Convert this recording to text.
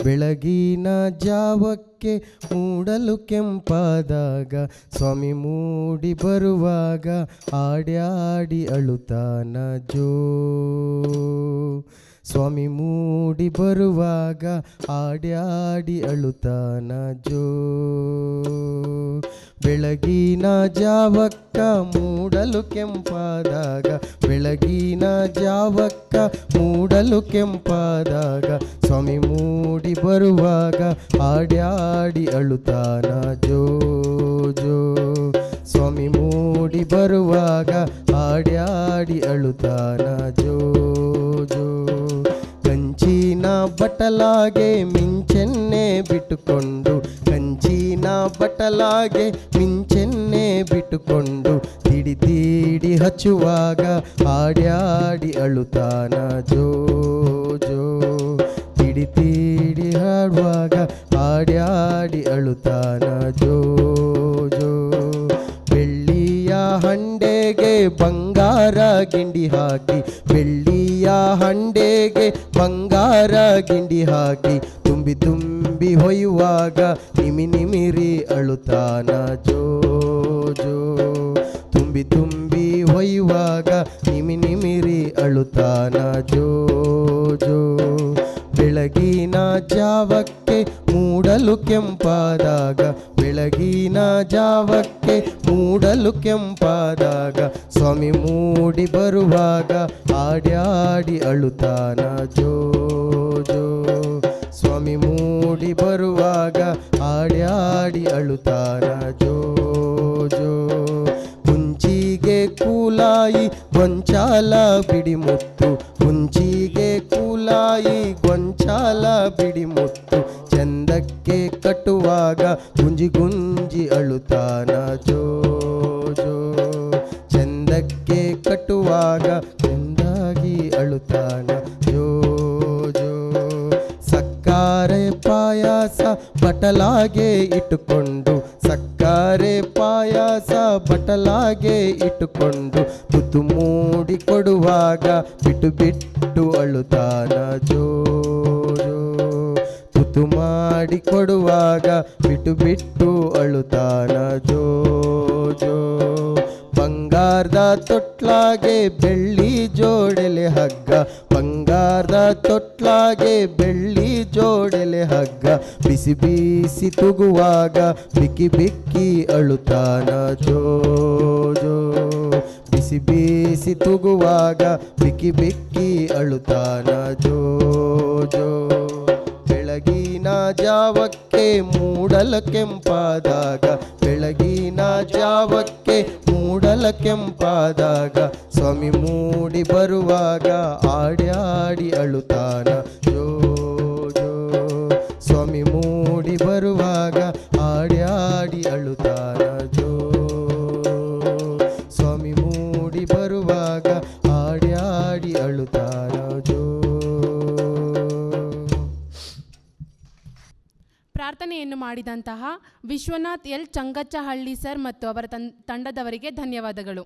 ಬೆಳಗಿನ ಜಾವಕ್ಕೆ ಮೂಡಲು ಕೆಂಪಾದಾಗ ಸ್ವಾಮಿ ಮೂಡಿ ಬರುವಾಗ ಆಡ್ಯಾಡಿ ಅಳುತ್ತಾನ ಜೋ. ಸ್ವಾಮಿ ಮೂಡಿ ಬರುವಾಗ ಆಡ್ಯಾಡಿ ಅಳುತ್ತಾನ ಜೋ. ಬೆಳಗಿನ ಜಾವಕ್ಕ ಮೂಡಲು ಕೆಂಪಾದಾಗ ಬೆಳಗಿನ ಜಾವಕ್ಕ ಮೂಡಲು ಕೆಂಪಾದಾಗ ಸ್ವಾಮಿ ಮೂಡಿ ಬರುವಾಗ ಆಡ್ಯಾಡಿ ಅಳುತ್ತಾನ ಜೋ ಜೋ. ಸ್ವಾಮಿ ಮೂಡಿ ಬರುವಾಗ ಆಡ್ಯಾಡಿ ಅಳುತ್ತಾನ ಜೋ ಜೋ. ಕಂಚಿನ ಬಟ್ಟಲಾಗೆ ಮಿಂಚೆನ್ನೆ ಬಿಟ್ಟುಕೊಂಡು ಕಂಚಿನ ಬಟ್ಟಲಾಗೆ ಮಿಂಚೆನ್ನೆ ಬಿಟ್ಟುಕೊಂಡು ತಿಡಿ ತಿಡಿ ಹಚ್ಚುವಾಗ ಆಡ್ಯಾಡಿ ಅಳುತ್ತಾನ ಜೋ ಜೋ. ತಿಡಿ ತಿಡಿ ಹಾಡುವಾಗ ಆಡ್ಯಾಡಿ ಅಳುತ್ತಾನ ಜೋ ಜೋ. ಬೆಳ್ಳಿಯ ಹಂಡೆಗೆ ಬಂಗಾರ ಗಿಂಡಿ ಹಾಕಿ ಬೆಳ್ಳಿಯ ಹಂಡೆಗೆ ಬಂಗಾರ ಗಿಂಡಿ ಹಾಕಿ ತುಂಬಿ ತುಂಬಿ ಹೊಯ್ಯುವಾಗ ನಿಮಿ ನಿಮಿರಿ ಅಳುತ್ತಾನ ಜೋ ಜೋ. ತುಂಬಿ ತುಂಬಿ ಹೊಯ್ಯುವಾಗ ನಿಮಿ ನಿಮಿರಿ ಅಳುತ್ತಾನ ಜೋ ಜೋ. ಬೆಳಗಿನ ಜಾವಕ್ಕೆ ಮೂಡಲು ಕೆಂಪಾದಾಗ ಬೆಳಗಿನ ಜಾವಕ್ಕೆ ಮೂಡಲು ಕೆಂಪಾದಾಗ ಸ್ವಾಮಿ ಮೂಡಿ ಬರುವಾಗ ಆಡ್ಯಾಡಿ ಅಳುತ್ತಾನ ಜೋ ಜೋ. ಸ್ವಾಮಿ ಮೂಡಿ ಬರುವಾಗ ಆಡ್ಯಾಡಿ ಅಳುತ್ತಾನ ಜೋ ಜೋ. ಕುಂಚಿಗೆ ಕೂಲಾಯಿ ಗೊಂಚಾಲ ಬಿಡಿ ಮುತ್ತು ಕುಂಚಿಗೆ ಕೂಲಾಯಿ ಗೊಂಚಾಲ ಬಿಡಿ ಮುತ್ತು ಚಂದಕ್ಕೆ ಕಟ್ಟುವಾಗ ಗುಂಜಿ ಗುಂಜಿ ಅಳುತ್ತಾನ ಜೋ ಜೋ. ಚಂದಕ್ಕೆ ಕಟ್ಟುವಾಗ ಚಂದಾಗಿ ಅಳುತ್ತಾನ ಜೋ ಜೋ. ಸಕ್ಕರೆ ಪಾಯಸ ಬಟಲಾಗೆ ಇಟ್ಟುಕೊಂಡು ಸಕ್ಕರೆ ಪಾಯಸ ಬಟಲಾಗೆ ಇಟ್ಟುಕೊಂಡು ತುತ್ತು ಮೂಡಿ ಕೊಡುವಾಗ ಬಿಟ್ಟು ಬಿಟ್ಟು ಅಳುತ್ತಾನ ಜೋ ಜೋ. ತುತ್ತು ಮಾಡಿ ಕೊಡುವಾಗ ಬಿಟ್ಟು ಬಿಟ್ಟು ಅಳುತ್ತಾನ ಜೋ ಜೋ. ಬಂಗಾರದ ತೊಟ್ಲಾಗೆ ಬೆಳ್ಳಿ ಜೋಡೆಲೆ ಹಗ್ಗ ಬಂಗಾರದ ತೊಟ್ಲಾಗೆ ಬೆಳ್ಳಿ ಜೋಡೆಲೆ ಹಗ್ಗ ಬಿಸಿ ಬಿಸಿ ತುಗುವಾಗ ಬಿಕ್ಕಿ ಬಿಕ್ಕಿ ಅಳುತ್ತಾನ ಜೋ ಜೋ. ಬಿಸಿ ಬಿಸಿ ತುಗುವಾಗ ಬಿಕ್ಕಿ ಬಿಕ್ಕಿ ಅಳುತ್ತಾನ ಜೋ ಜೋ. ಬೆಳಗಿನ ಜಾವಕ್ಕೆ ಮೂಡಲ ಕೆಂಪಾದಾಗ ಬೆಳಗಿನ ಜಾವಕ್ಕೆ ಮೂಡಲ ಕೆಂಪಾದಾಗ ಸ್ವಾಮಿ ಮೂಡಿ ಬರುವಾಗ ಆಡ್ಯಾಡಿ ಅಳುತ್ತಾನ ಜೋ ಜೋ. ಸ್ವಾಮಿ ಮೂಡಿ ಬರುವಾಗ ಆಡ್ಯಾಡಿ ಅಳುತ್ತಾನ ಜೋ. ಸ್ವಾಮಿ ಮೂಡಿ ಬರುವಾಗ ಆಡ್ಯಾಡಿ ಅಳುತ್ತಾನ ಜೋ. ಪ್ರಾರ್ಥನೆಯನ್ನು ಮಾಡಿದಂತಹ ವಿಶ್ವನಾಥ್ ಎಲ್ ಚಂಗಚ್ಚಹಳ್ಳಿ ಸರ್ ಮತ್ತು ಅವರ ತಂಡದವರಿಗೆ ಧನ್ಯವಾದಗಳು.